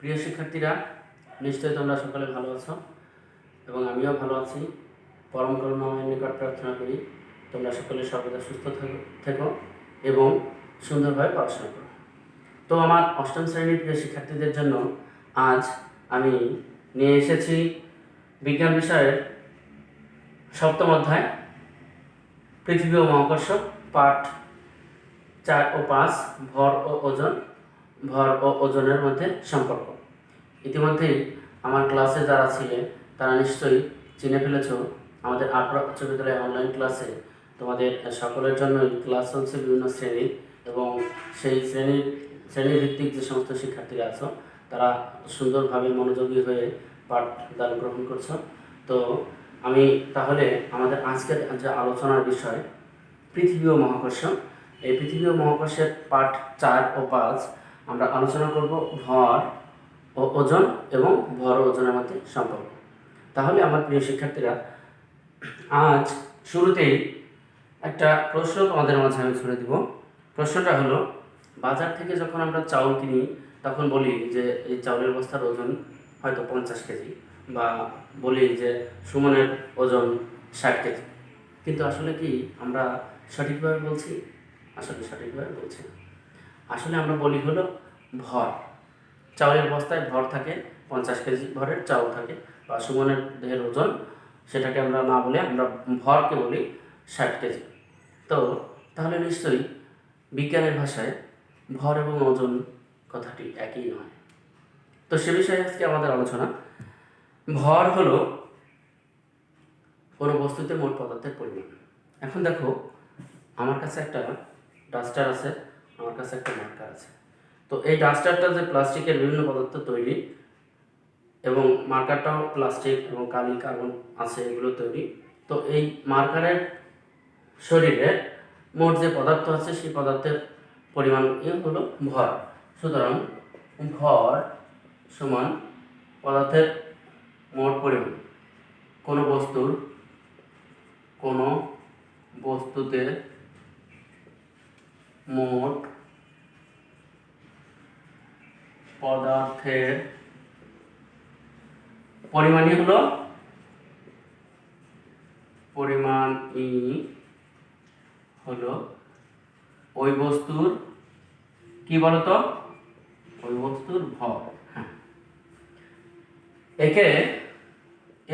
প্রিয় শিক্ষার্থীরা, নিশ্চয়ই তোমরা সকলে ভালো আছো এবং আমিও ভালো আছি। পরম করুণাময়ের নিকট প্রার্থনা করি তোমরা সকলে সর্বদা সুস্থ থেকো এবং সুন্দরভাবে পড়াশোনা করো। তো আমার অষ্টম শ্রেণীর প্রিয় শিক্ষার্থীদের জন্য আজ আমি নিয়ে এসেছি বিজ্ঞান বিষয়ের সপ্তম অধ্যায় পৃথিবী ও মহাকর্ষ পাঠ 4 ও 5 ভর ও ওজনের মধ্যে সম্পর্ক। ইতিমধ্যেই আমার ক্লাসে যারা ছিলে তারা নিশ্চয়ই চিনে ফেলেছ। আমাদের আটরা উচ্চ বিদ্যালয় অনলাইন ক্লাসে তোমাদের সকলের জন্য ক্লাস চলছে বিভিন্ন শ্রেণীর, এবং সেই শ্রেণীভিত্তিক যে সমস্ত শিক্ষার্থীরা আছো তারা সুন্দরভাবে মনোযোগী হয়ে পাঠদান গ্রহণ করছো। তো আমি তাহলে আমাদের আজকের যে আলোচনার বিষয় পৃথিবী ও মহাকর্ষ, এই পৃথিবী ও মহাকর্ষের পাঠ 4 ও 5 আমরা আলোচনা করব ভর ও ওজন এবং ভর ও ওজনের মধ্যে সম্পর্ক। তাহলে আমার প্রিয় শিক্ষার্থীরা, আজ শুরুতেই একটা প্রশ্ন তোমাদের মাঝে আমি ছুড়ে দিব। প্রশ্নটা হলো, বাজার থেকে যখন আমরা চাউল কিনি তখন বলি যে এই চাউলের বস্তার ওজন হয়তো 50 কেজি, বা বলি যে সুমনের ওজন 60 কেজি, কিন্তু আসলে কি আমরা সঠিকভাবে বলছি? আসলে সঠিকভাবে বলছি না। আসলে আমরা বলি হলো ভর। চাউলের বস্তায় ভর থাকে, 50 কেজি ভরের চাউল থাকে, বা সুমনের দেহের ওজন, সেটাকে আমরা না বলে আমরা ভরকে বলি 60 কেজি। তো তাহলে নিশ্চয়ই বিজ্ঞানের ভাষায় ভর এবং ওজন কথাটি একই নয়। তো সে বিষয়ে আজকে আমাদের আলোচনা। ভর হলো কোনো বস্তুতে মোট পদার্থের পরিমাণ। এখন দেখো, আমার কাছে একটা ডাস্টার আছে, আমার কাছে একটা মার্কার আছে। তো এই ডাস্টারটা যে প্লাস্টিকের বিভিন্ন পদার্থ তৈরি, এবং মার্কারটাও প্লাস্টিক এবং কালি কার্বন আছে, এগুলো তৈরি। তো এই মার্কারের শরীরে মোট যে পদার্থ আছে সেই পদার্থের পরিমাণ হলো ভর। সুতরাং ভর সমান পদার্থের মোট পরিমাণ। কোনো বস্তুতে মোট পদার্থের পরিমাণই হলো ওই বস্তুর কি বলতো, ওই বস্তুর ভর। হ্যাঁ, একে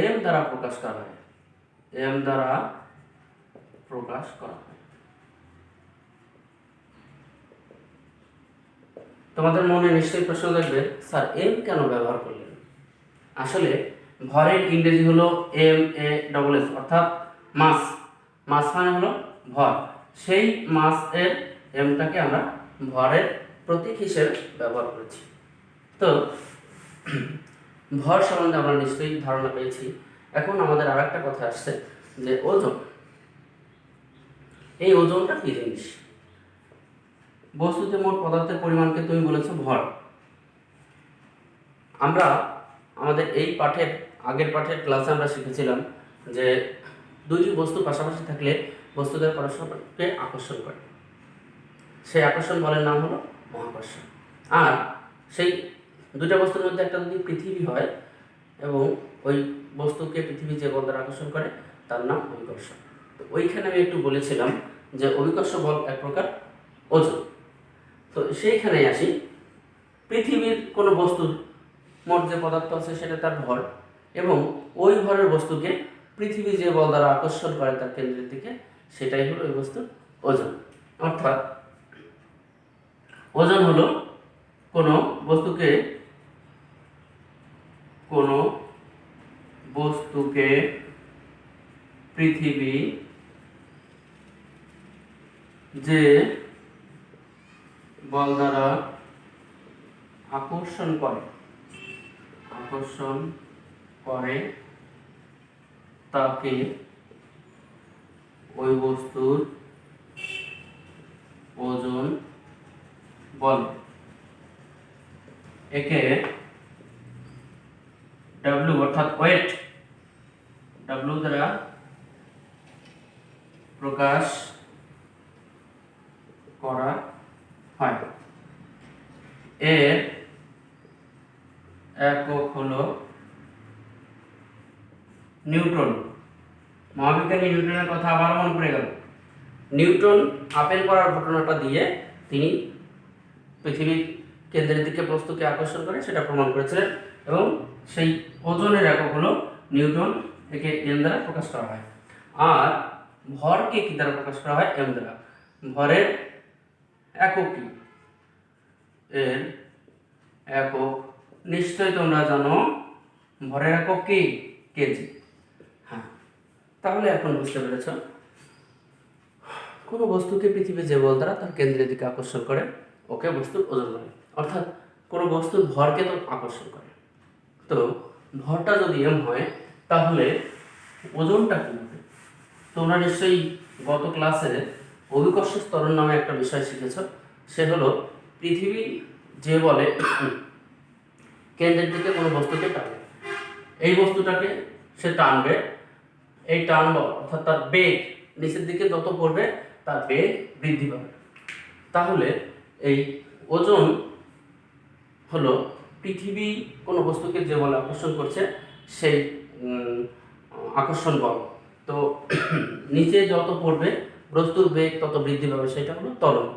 এম দ্বারা প্রকাশ করা হয়। তোমাদের মনে নিশ্চয়ই প্রশ্ন থাকবে, স্যার এম কেন ব্যবহার করলেন? আসলে ভরের ইংরেজি হলো MASS, অর্থাৎ মাস। মাস মানে হলো ভর। সেই মাস এর এমটাকে আমরা ভরের প্রতীক হিসেবে ব্যবহার করেছি। তো ভর সম্বন্ধে আমরা নিশ্চয়ই ধারণা পেয়েছি। এখন আমাদের আর একটা কথা আসছে যে ওজন। এই ওজনটা কি জিনিস? বস্তুতে মোট পদার্থের পরিমাণকে তুমি বলেছো ভর। আমরা আমাদের এই আগের পাঠের ক্লাসে আমরা শিখেছিলাম যে দুইটি বস্তু পাশাপাশি থাকলে বস্তুদের পরস্পরকে আকর্ষণ করে, সেই আকর্ষণ বলের নাম হলো মহাকর্ষ। আর সেই দুইটা বস্তুর মধ্যে একটা যদি পৃথিবী হয় এবং ওই বস্তুকে পৃথিবী যে বল দ্বারা আকর্ষণ করে তার নাম অভিকর্ষ। তো ওইখানে আমি একটু বলেছিলাম যে অভিকর্ষ বল এক প্রকার ওজন। তো সেইখানেই আসি, পৃথিবীর কোনো বস্তুর মোট যে পদার্থ আছে সেটা তার ভর, এবং ওই ভরের বস্তুকে পৃথিবী যে বল দ্বারা আকর্ষণ করে তার কেন্দ্রের দিকে, সেটাই হলো ওই বস্তুর ওজন। অর্থাৎ ওজন হলো কোনো বস্তুকে পৃথিবী যে বল দ্বারা আকর্ষণ করে তাকে ওই বস্তুর ওজন বলে। একে W অর্থাৎ ওয়েট, W দ্বারা প্রকাশ করা হয়। এর একক হলো নিউটন। মহাবিজ্ঞানী নিউটনের কথা আবার মনে পড়ে গেল। নিউটন আপেল পড়ার ঘটনাটা দিয়ে তিনি পৃথিবীর কেন্দ্রের দিকে বস্তুকে আকর্ষণ করে সেটা প্রমাণ করেছিলেন, এবং সেই ওজনের একক হলো নিউটন, একে এম দ্বারা প্রকাশ করা হয়। আর ভরকে কি দ্বারা প্রকাশ করা হয়? এম দ্বারা। ভরের একক কি? এর একক নিশ্চয়ই তোমরা জানো, ভরের একক কি? কেজি। হ্যাঁ, তাহলে এখন বুঝতে পেরেছ কোনো বস্তুকে পৃথিবী যে বল দ্বারা তার কেন্দ্রের দিকে আকর্ষণ করে ওকে বস্তুর ওজন বলে। অর্থাৎ কোনো বস্তুর ভরকে তো আকর্ষণ করে। তো ভরটা যদি এম হয় তাহলে ওজনটা কি হবে? তোমরা নিশ্চয়ই গত ক্লাসে অভিকর্ষ ত্বরণ নামে একটা বিষয় শিখেছ। সে হলো পৃথিবী যে বলে কেন্দ্রের দিকে কোনো বস্তুকে টানবে, এই বস্তুটাকে সে টানবে, এই টান বল অর্থাৎ তার বেগ নিচের দিকে যত পড়বে তার বেগ বৃদ্ধি পাবে। তাহলে এই ওজন হলো পৃথিবী কোনো বস্তুকে যে বলে আকর্ষণ করছে সেই আকর্ষণ বল। তো নিচে যত পড়বে বস্তুর বেগ তত বৃদ্ধি পাবে, সেটা হলো ত্বরণ।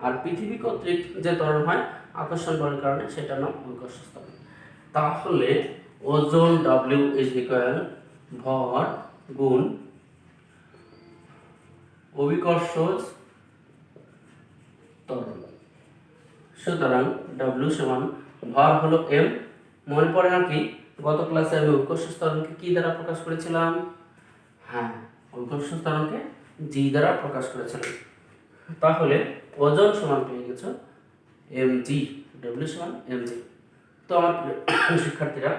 আর পৃথিবী কর্তৃক যে ত্বরণ হয় আকর্ষণ বলের কারণে সেটার নাম অভিকর্ষ ত্বরণ। তাহলে ওজন W ইজ ইকুয়াল ভর গুণ অভিকর্ষ ত্বরণ। সুতরাং W সমান ভর হলো M। মনে পড়ে নাকি গত ক্লাসে আমি অভিকর্ষ ত্বরণকে কি দ্বারা প্রকাশ করেছিলাম? হ্যাঁ, অভিকর্ষ ত্বরণকে G দ্বারা প্রকাশ করেছিলাম। তাহলে ওজন সমান পেয়ে গেছো mg, W সমান mg। তো আমার শিক্ষার্থীরা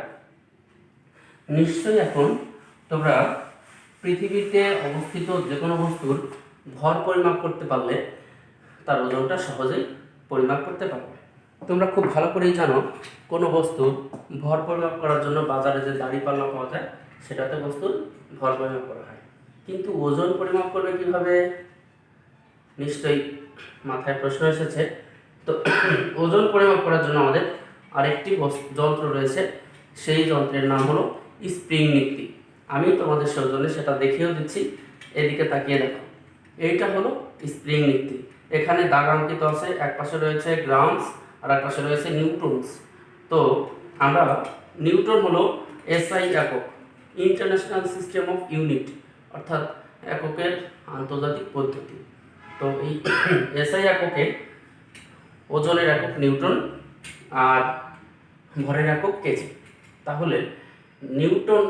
নিশ্চয়ই এখন তোমরা পৃথিবীতে অবস্থিত যে কোনো বস্তুর ভর পরিমাপ করতে পারলে তার ওজনটা সহজেই পরিমাপ করতে পারবে। তোমরা খুব ভালো করেই জানো কোনো বস্তুর ভর পরিমাপ করার জন্য বাজারে যে দাঁড়িপাল্লা পাওয়া যায় সেটাতে বস্তুর ভর পরিমাপ করা হয়। কিন্তু ওজন পরিমাপ করবে কিভাবে? নিশ্চয়ই মাথায় প্রশ্ন এসেছে। তো ওজন পরিমাপ করার জন্য আমাদের আরেকটি যন্ত্র রয়েছে, সেই যন্ত্রের নাম হলো স্প্রিং নিক্তি। আমি তোমাদের সৌজন্যে সেটা দেখিয়েও দিচ্ছি, এদিকে তাকিয়ে দেখো। এইটা হলো স্প্রিং নিক্তি। এখানে দাগাঙ্কিত আছে, এক পাশে রয়েছে গ্রামস আর এক পাশে রয়েছে নিউটনস। তো আমরা নিউটন হলো SI একক, ইন্টারন্যাশনাল সিস্টেম অফ ইউনিট, অর্থাৎ এককের আন্তর্জাতিক পদ্ধতি। তো এই SI এককে ওজনের একক নিউটন আর ভরের একক কেজি। তাহলে নিউটন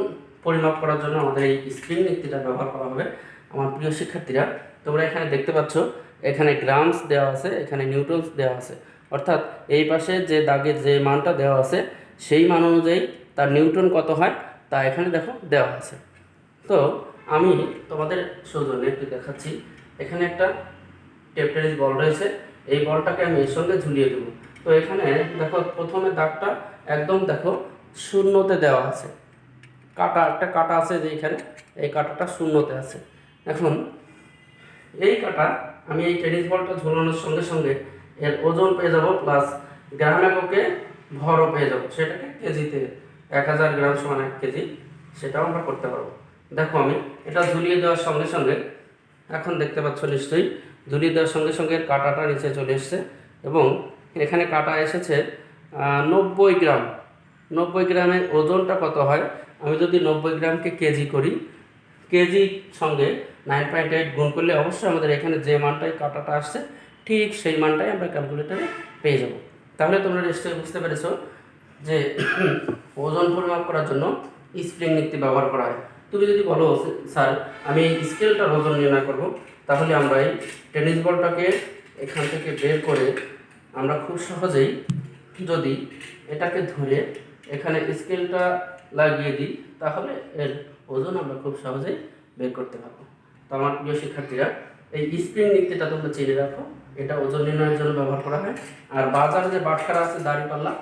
পরিমাপ করার জন্য আমাদের এই স্প্রিং নীতিটা ব্যবহার করা হবে। আমার প্রিয় শিক্ষার্থীরা, তোমরা এখানে দেখতে পাচ্ছ এখানে গ্রামস দেওয়া আছে, এখানে নিউটনস দেওয়া আছে। অর্থাৎ এই পাশে যে দাগে যে মানটা দেওয়া আছে সেই মান অনুযায়ী তার নিউটন কত হয় তা এখানে দেখো দেওয়া আছে। তো আমি তোমাদের সৌজন্যে একটু দেখাচ্ছি। এখানে একটা টেপ টেনিস বল রয়েছে, এই বলটাকে আমি এর সঙ্গে ঝুলিয়ে দেবো। তো এখানে দেখো প্রথমে দাগটা একদম দেখো শূন্যতে দেওয়া আছে, একটা কাটা আছে যে এখানে, এই কাটাটা শূন্যতে আছে। এখন এই কাটা আমি এই টেনিস বলটা ঝুলানোর সঙ্গে সঙ্গে এর ওজন পেয়ে যাব, প্লাস গ্রাম এককে ভরও পেয়ে যাব। সেটাকে কেজিতে 1000 গ্রাম সমান 1 কেজি, সেটাও আমরা করতে পারবো। দেখো আমি এটা ঝুলিয়ে দেওয়ার সঙ্গে সঙ্গে এখন দেখতে পাচ্ছ নিশ্চয়ই, ঝুলিয়ে দেওয়ার সঙ্গে সঙ্গে কাটাটা নিচে চলে এসছে এবং এখানে কাটা এসেছে 90 গ্রাম। 90 গ্রামের ওজনটা কত হয়? আমি যদি 90 গ্রামকে কেজি করি, কেজি সঙ্গে 9.8 গুণ করলে অবশ্যই আমাদের এখানে যে মানটাই কাটাটা আসছে ঠিক সেই মানটাই আমরা ক্যালকুলেটারে পেয়ে যাব। তাহলে তোমরা নিশ্চয়ই বুঝতে পেরেছো যে ওজন পরিমাপ করার জন্য স্প্রিং নীতি ব্যবহার করা হয়। তুমি যদি বলো স্যার আমি এই স্কেলটার ওজন নির্ণয় করব, তাহলে আমরা এই টেনিস বলটাকে এখান থেকে বের করে আমরা খুব সহজেই যদি এটাকে ধরে এখানে স্কেলটা লাগিয়ে দিই তাহলে এর ওজন আমরা খুব সহজেই বের করতে পারবো। তো আমার প্রিয় শিক্ষার্থীরা, এই স্প্রিং নীতিটা তোমরা চিনে রাখো, এটা ওজন নির্ণয়ের জন্য ব্যবহার করা হয়। আর বাজারে যে বাটখারা আছে দাঁড়িপাল্লা,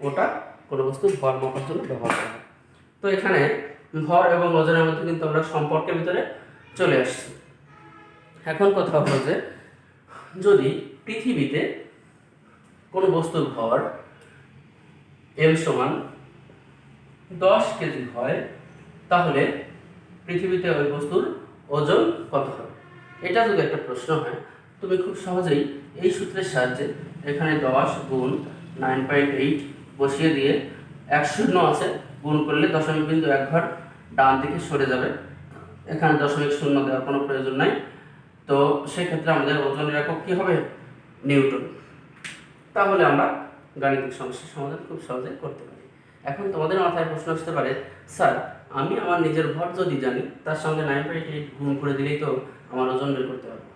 ওটা কোনো বস্তু ভর মাপার জন্য ব্যবহার করা হয়। তো এখানে ভর এবং ওজনের মধ্যে কিন্তু আমরা সম্পর্কের ভিতরে চলে আসছি। এখন কথা হলো যে যদি পৃথিবীতে কোনো বস্তুর ভর m সমান 10 কেজি হয় তাহলে পৃথিবীতে ওই বস্তুর ওজন কত হবে? এটা যদি একটা প্রশ্ন হয়, তুমি খুব সহজেই এই সূত্রের সাহায্যে এখানে 10 গুণ 9.8 বসিয়ে দিয়ে 1 শূন্য আছে, গুণ করলে দশমিক বিন্দু 1 ঘর ডান দিকে সরে যাবে, এখানে দশমিক শূন্য দেওয়ার কোনো প্রয়োজন নাই। তো সেক্ষেত্রে আমাদের ওজনের একক কী হবে? নিউটন। তাহলে আমরা গাণিতিক সমস্যার সমাধান খুব সহজে করতে পারি। এখন তোমাদের মাথায় প্রশ্ন আসতে পারে, স্যার আমি আমার নিজের ভর যদি জানি, তার সঙ্গে 9.8 গুণ করে দিলেই তো আমার ওজন বের করতে পারবো।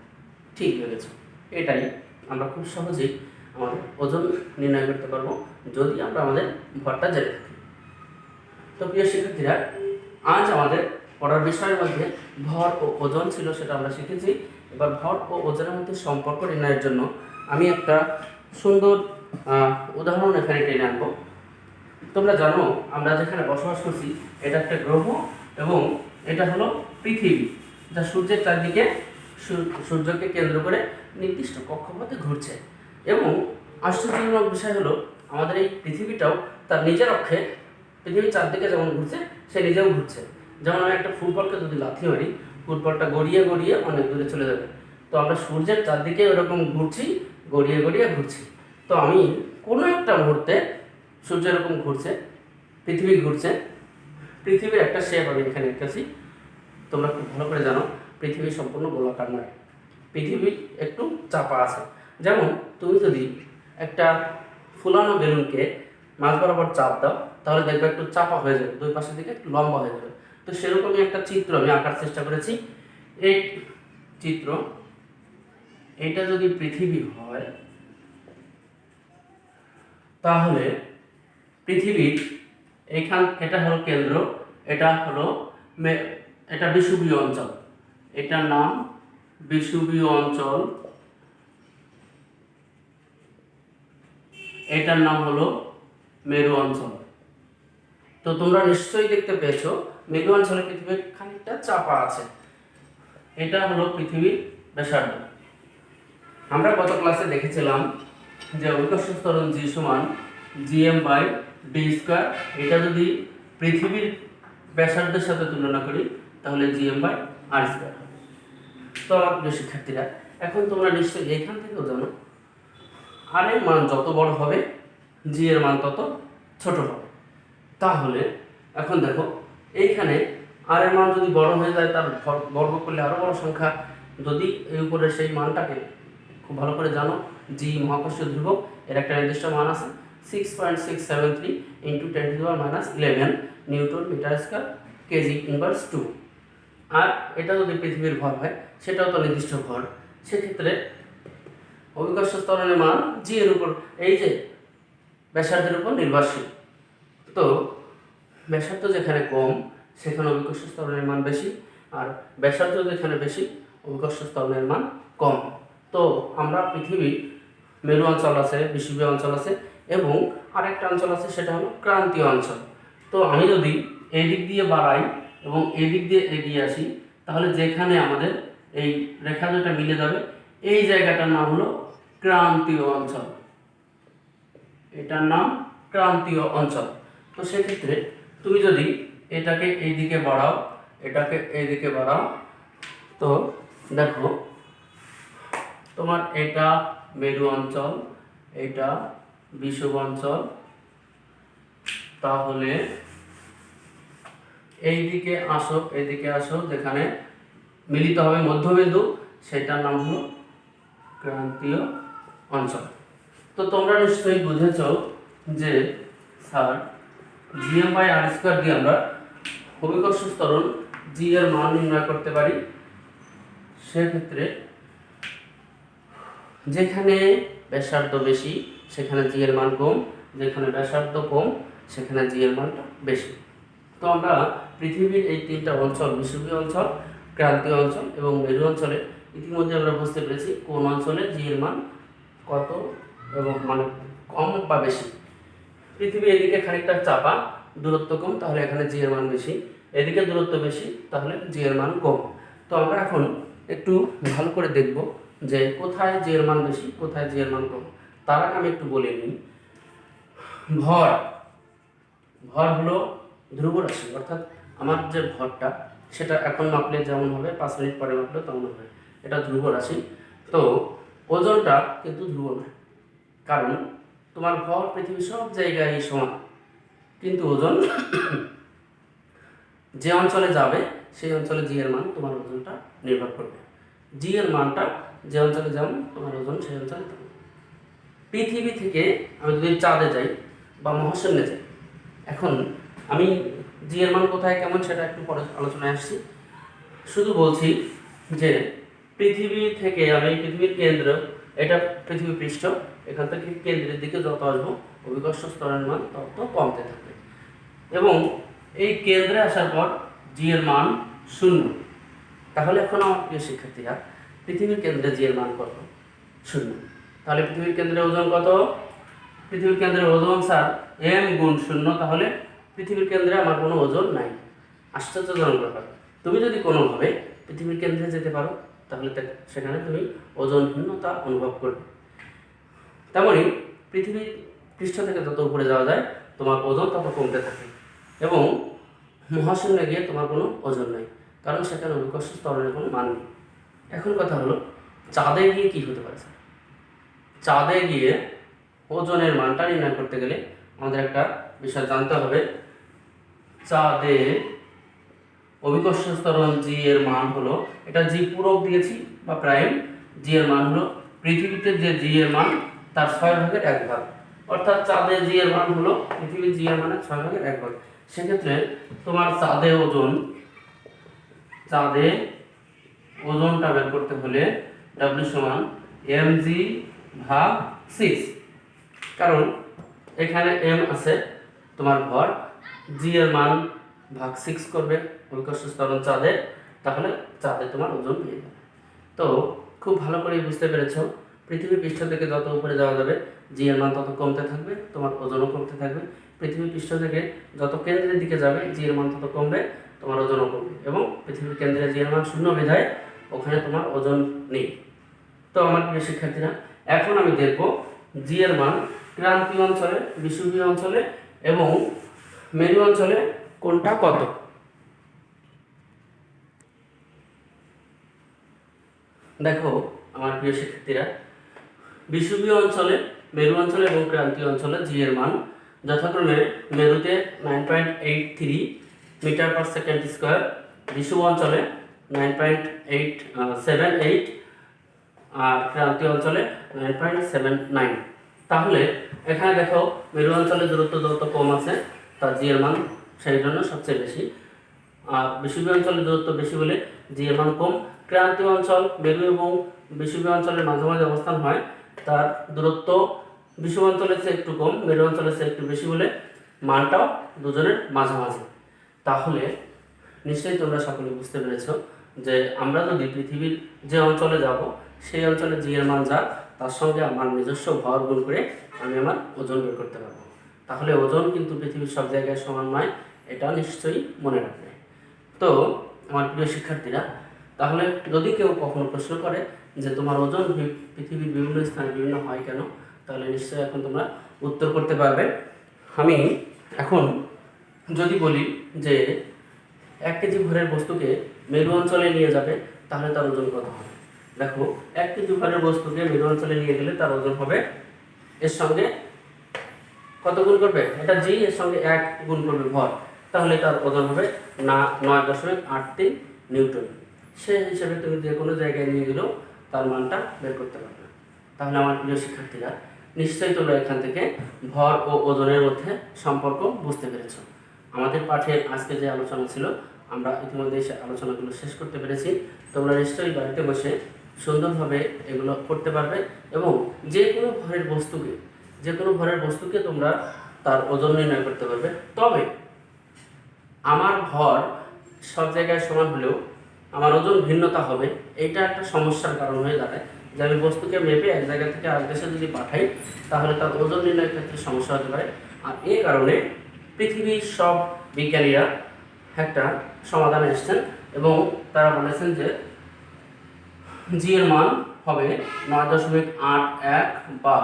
ঠিক ভেবেছ, এটাই আমরা খুব সহজেই আমাদের ওজন নির্ণয় করতে পারবো যদি আমরা আমাদের ভরটা জেনে থাকি। তো প্রিয় শিক্ষার্থীরা, আজ আমাদের পড়ার বিষয়ের মধ্যে ভর ও ওজন ছিল, সেটা আমরা শিখেছি। এবার ভর ও ওজনের মধ্যে সম্পর্ক নির্ণয়ের জন্য আমি একটা সুন্দর উদাহরণ এখানে টেনে আনবো। তোমরা জানো আমরা যেখানে বসবাস করছি এটা একটা গ্রহ এবং এটা হলো পৃথিবী, যা সূর্যের চারদিকে সূর্যকে কেন্দ্র করে নির্দিষ্ট কক্ষপথে ঘুরছে। এবং আশ্চর্যজনক বিষয় হলো আমাদের এই পৃথিবীটাও তার নিজের অক্ষে পৃথিবীর চারদিকে যেমন ঘুরছে সে নিজেও ঘুরছে। যেমন আমি একটা ফুটবলকে যদি লাথি মারি, ফুটবলটা গড়িয়ে গড়িয়ে অনেক দূরে চলে যাবে। তো আমরা সূর্যের চারদিকে ওরকম ঘুরছি, গড়িয়ে গড়িয়ে ঘুরছি। তো আমি কোনো একটা মুহূর্তে সূর্য এরকম ঘুরছে, পৃথিবী ঘুরছে, পৃথিবীর একটা শেপ আমি এখানে এঁকেছি। তোমরা খুব ভালো করে জানো পৃথিবী সম্পূর্ণ গোলাকার নয়, পৃথিবী একটু চাপা আছে। যেমন তুমি যদি একটা ফুলানো বেলুনকে মাঝ বরাবর চাপ দাও, তাহলে দেখবে একটু চাপা হয়ে যাবে, দুই পাশের দিকে একটু লম্বা হয়ে যাবে। তো সেরকমই একটা চিত্র আমি আঁকার চেষ্টা করেছি। এই চিত্র, এটা যদি পৃথিবী হয় তাহলে পৃথিবীর এটা হলো কেন্দ্র, এটা বিষুবীয় অঞ্চল, এটার নাম বিষুবীয় অঞ্চল, এটার নাম হলো মেরু অঞ্চল। তো তোমরা নিশ্চয়ই দেখতে পেয়েছো মেরু অঞ্চলে পৃথিবীর খানিকটা চাপা আছে। এটা হলো পৃথিবীর ব্যাসার্ধ। আমরা গত ক্লাসে দেখেছিলাম যে অভিকর্ষ ত্বরণ জি সমান gm/d²। এটা যদি পৃথিবীর ব্যাসার্ধের সাথে তুলনা করি তাহলে gm/r²। তো আমার প্রিয় শিক্ষার্থীরা, এখন তোমরা নিশ্চয়ই এখান থেকেও জানো আর এর মান যত বড় হবে জি এর মান তত ছোট হবে। তাহলে এখন দেখো এইখানে আর এর মান যদি বড় হয়ে যায়, তার বর্গ করলে আরও বড় সংখ্যা, যদি এই উপরে সেই মানটাকে খুব ভালো করে জানো, জি মহাকর্ষীয় ধ্রুবক, এর একটা নির্দিষ্ট মান আছে 6.673 × 10⁻11 newton metre square KG inverse 2। আর এটা যদি পৃথিবীর ভর হয়, সেটাও তো নির্দিষ্ট ভর। সেক্ষেত্রে অভিকর্ষ ত্বরণের মান জি এর উপর, এই যে ব্যাসার্ধের উপর নির্ভরশীল। তো ব্যাসার্ধ যেখানে কম সেখানে অভিকর্ষ ত্বরণের মান বেশি, আর ব্যাসার্ধ যেখানে বেশি অভিকর্ষ ত্বরণের মান কম। তো আমরা পৃথিবী মেরু অঞ্চল আছে, বিষুবীয় অঞ্চল আছে এবং আরেকটা অঞ্চল আছে, সেটা হলো ক্রান্তীয় অঞ্চল। তো আমি যদি এই দিক দিয়ে বাড়াই এবং এই দিক দিয়ে এগিয়ে আসি, তাহলে যেখানে আমাদের এই রেখা দুটো মিলে যাবে এই জায়গাটার নাম হলো ক্রান্তীয় অঞ্চল, এটার নাম ক্রান্তীয় অঞ্চল। তো সেক্ষেত্রে তুমি যদি এটাকে এইদিকে বাড়াও, এটাকে এইদিকে বাড়াও, তো দেখো তোমার এটা মেরু অঞ্চল, এটা বিষুব অঞ্চল। তাহলে এইদিকে আসো, এইদিকে আসো, যেখানে মিলিত হবে মধ্যবিন্দু, সেটার নাম হলো ক্রান্তীয় অঞ্চল। তো তোমরা নিশ্চয়ই বুঝেছ যে স্যার gm/r² দিয়ে আমরা অভিকর্ষ ত্বরণ জি এর মান নির্ণয় করতে পারি। সেক্ষেত্রে যেখানে ব্যাসার্ধ বেশি সেখানে জি এর মান কম, যেখানে ব্যাসার্ধ কম সেখানে জি এর মানটা বেশি। তো আমরা পৃথিবীর এই তিনটা অঞ্চল, বিষুবীয় অঞ্চল, ক্রান্তীয় অঞ্চল এবং মেরু অঞ্চলে ইতিমধ্যে আমরা বুঝতে পেরেছি কোন অঞ্চলে জি এর মান কত এবং মানে কম বা বেশি। পৃথিবী এদিকে খানিকটা চাপা, দূরত্ব কম, তাহলে এখানে জি এর মান বেশি, এদিকে দূরত্ব বেশি, তাহলে জি এর মান কম। তো আমরা এখন একটু ভালো করে দেখব যে কোথায় জি এর মান বেশি, কোথায় জি এর মান কম। তার আগে আমি একটু বলে নিই, ভর হলো ধ্রুব রাশি, অর্থাৎ আমার যে ভরটা সেটা এখন মাপলে যেমন হবে, 5 মিনিট পরে মাপলে তেমন হবে, এটা ধ্রুব রাশি। তো ওজনটা কিন্তু ধ্রুব নয়, কারণ তোমার ভর পৃথিবীর সব জায়গায় সমান, কিন্তু ওজন যে অঞ্চলে যাবে সেই অঞ্চলে জি এর মান তোমার ওজনটা নির্ভর করবে। জি এর মানটা যে অঞ্চলে যেমন তোমার ওজন সেই অঞ্চলে তেমন। পৃথিবী থেকে আমি যদি চাঁদে যাই বা মহাশূন্যে যাই, এখন আমি জি এর মান কোথায় কেমন সেটা একটু পরে আলোচনায় আসছি। শুধু বলছি যে পৃথিবী থেকে আমি পৃথিবীর কেন্দ্র, এটা পৃথিবী পৃষ্ঠ, এখান থেকে কেন্দ্রের দিকে যত আসবো অভিকর্ষ স্তরের মান তত কমতে থাকবে, এবং এই কেন্দ্রে আসার পর জি এর মান 0। তাহলে এখন আমার প্রিয় শিক্ষার্থীরা, পৃথিবীর কেন্দ্রে জি এর মান কত? 0। তাহলে পৃথিবীর কেন্দ্রে ওজন কত? পৃথিবীর কেন্দ্রে ওজন স্যার m গুণ 0, তাহলে পৃথিবীর কেন্দ্রে আমার কোনো ওজন নাই। আশ্চর্যজনক ব্যাপার। তুমি যদি কোনোভাবে পৃথিবীর কেন্দ্রে যেতে পারো তাহলে সেখানে তুমি ওজনহীনতা অনুভব করবে। তেমনই পৃথিবীর পৃষ্ঠ থেকে যত উপরে যাওয়া যায় তোমার ওজন তত কমতে থাকে, এবং মহাশূন্যে গিয়ে তোমার কোনো ওজন নেই, কারণ সেখানে অভিকর্ষ ত্বরণের কোনো মান নেই। এখন কথা হলো, চাঁদে গিয়ে কী হতে পারে? চাঁদে গিয়ে ওজনের মানটা নির্ণয় করতে গেলে আমাদের একটা বিষয় জানতে হবে। চাঁদে অভিকর্ষ ত্বরণ জি এর মান হলো, এটা জি পূরক দিয়েছি বা প্রাইম, জি এর মান হলো পৃথিবীতে যে জি এর মান তার 6/1 অর্থাৎ চাঁদে জি এর মান হলো পৃথিবীর জি এর মানের 6/1। সেক্ষেত্রে তোমার চাঁদে ওজনটা বের করতে হলে W সমান mg/6, কারণ এখানে m আছে তোমার ভর, জি এর মান ভাগ 6 করবে অভিকর্ষ ত্বরণ চাঁদের, তাহলে চাঁদে তোমার ওজন পেয়ে যাবে। তো খুব ভালো করে বুঝতে পেরেছো, পৃথিবী পৃষ্ঠ থেকে যত উপরে যাওয়া যাবে জি এর মান তত কমতে থাকবে, তোমার ওজনও কমতে থাকবে। পৃথিবী পৃষ্ঠ থেকে যত কেন্দ্রের দিকে যাবে জি এর মান তত কমবে, তোমার ওজনও কমবে, এবং পৃথিবীর কেন্দ্রে জি এর মান 0 বিধায় ওখানে তোমার ওজন নেই। তো আমার প্রিয় শিক্ষার্থীরা, এখন আমি দেখব জি এর মান ক্রান্তীয় অঞ্চলে, বিষুবীয় অঞ্চলে এবং মেরু অঞ্চলে কোনটা কত। দেখো আমার প্রিয় শিক্ষার্থীরা, বিষুবীয় অঞ্চলে, মেরু অঞ্চলে এবং ক্রান্তীয় অঞ্চলে জি এর মান যথাক্রমে মেরুতে 9.83 মিটার পার সেকেন্ড স্কোয়ার, বিষুব অঞ্চলে 9.78, আর ক্রান্তীয় অঞ্চলে 9.79। তাহলে এখানে দেখো মেরু অঞ্চলে দূরত্ব যত কম আছে তার জি এর মান সেই জন্য সবচেয়ে বেশি, আর বিষুবীয় অঞ্চলে দূরত্ব বেশি বলে জি এর মান কম। ক্রান্তীয় অঞ্চল মেরু এবং বিষুবীয় অঞ্চলের মাঝামাঝি অবস্থান হয়, তার দূরত্ব বিষুব অঞ্চলের চেয়ে একটু কম, মেরু অঞ্চলের চেয়ে একটু বেশি বলে মানটাও দুজনের মাঝামাঝি। তাহলে নিশ্চয়ই তোমরা সকলে বুঝতে পেরেছো যে আমরা যদি পৃথিবীর যে অঞ্চলে যাব সেই অঞ্চলে জি এর মান যা, তার সঙ্গে আমার নিজস্ব ভর গুণ করে আমি আমার ওজন বের করতে পারবো। তাহলে ওজন কিন্তু পৃথিবীর সব জায়গায় সমান নয়, এটা নিশ্চয়ই মনে রাখবে। তো আমার প্রিয় শিক্ষার্থীরা, তাহলে যদি কেউ কখনো প্রশ্ন করে যে তোমার ওজন পৃথিবীর বিভিন্ন স্থানে বিভিন্ন হয় কেন, তাহলে নিশ্চয়ই এখন তোমরা উত্তর করতে পারবে। আমি এখন যদি বলি যে 1 কেজি ভরের বস্তুকে মেরু অঞ্চলে নিয়ে যাবে তাহলে তার ওজন কত হবে? দেখো 1 কেজি ভরের বস্তুকে মেরু অঞ্চলে নিয়ে গেলে তার ওজন হবে, এর সঙ্গে কত গুণ করবে? এটা জি, এর সঙ্গে 1 গুণ করবে ভর, তাহলে তার ওজন হবে 9.83 নিউটন। সেই হিসেবে তুমি যে কোনো জায়গায় নিয়ে গেলেও তার মানটা বের করতে পারবে। তাহলে আমার প্রিয় শিক্ষার্থীরা, নিশ্চয়ই তোমরা এখান থেকে ভর ও ওজনের মধ্যে সম্পর্ক বুঝতে পেরেছো। আমাদের পাঠের আজকে যে আলোচনা ছিল আমরা ইতিমধ্যে সেই আলোচনাগুলো শেষ করতে পেরেছি। তোমরা নিশ্চয়ই বাড়িতে বসে সুন্দরভাবে এগুলো করতে পারবে, এবং যে কোনো ভরের বস্তুকে তোমরা তার ওজন নির্ণয় করতে পারবে। তবে আমার ভর সব জায়গায় সমান হলেও আমার ওজন ভিন্নতা হবে, এইটা একটা সমস্যার কারণ হয়ে দাঁড়ায় যে আমি বস্তুকে মেপে এক জায়গা থেকে আরেক দেশে যদি পাঠাই তাহলে তার ওজন নির্ণয়ের ক্ষেত্রে সমস্যা হতে পারে। আর এই কারণে পৃথিবীর সব বিজ্ঞানীরা একটা সমাধানে এসেছেন এবং তারা বলেছেন যে জি এর মান হবে 9.81 বা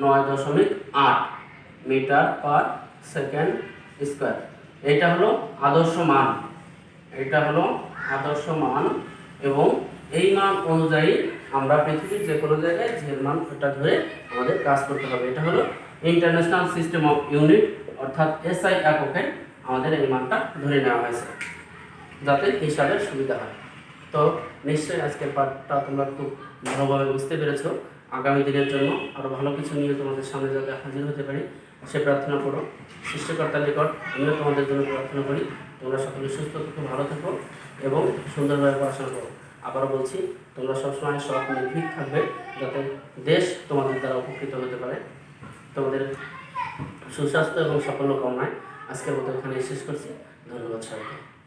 9.8 মিটার পার সেকেন্ড স্কোয়ার। এটা হলো আদর্শ মান, এটা হলো আদর্শ মান, এবং এই মান অনুযায়ী আমরা পৃথিবীর যে কোনো জায়গায় যে মান এটা ধরে আমাদের কাজ করতে হবে। এটা হলো ইন্টারন্যাশনাল সিস্টেম অফ ইউনিট, অর্থাৎ এসআই এককে আমাদের এই মানটা ধরে নেওয়া হয়েছে যাতে হিসাবের সুবিধা হয়। তো নিশ্চয়ই আজকের পাঠটা তোমরা খুব ভালোভাবে বুঝতে পেরেছো। আগামী দিনের জন্য আরও ভালো কিছু নিয়ে তোমাদের সামনে যাতে হাজির হতে পারি সে প্রার্থনা করো। সৃষ্টিকর্তার নিকট আমিও তোমাদের জন্য প্রার্থনা করি তোমরা সকলে সুস্থ থেকো, ভালো থেকো এবং সুন্দরভাবে পড়াশোনা করো। আবারও বলছি, তোমরা সবসময় সৎ নির্ভীক থাকবে যাতে দেশ তোমাদের দ্বারা উপকৃত হতে পারে। তোমাদের সুস্বাস্থ্য এবং সাফল্য কামনায় আজকের মতো এখানে শেষ করছি। ধন্যবাদ সবাইকে।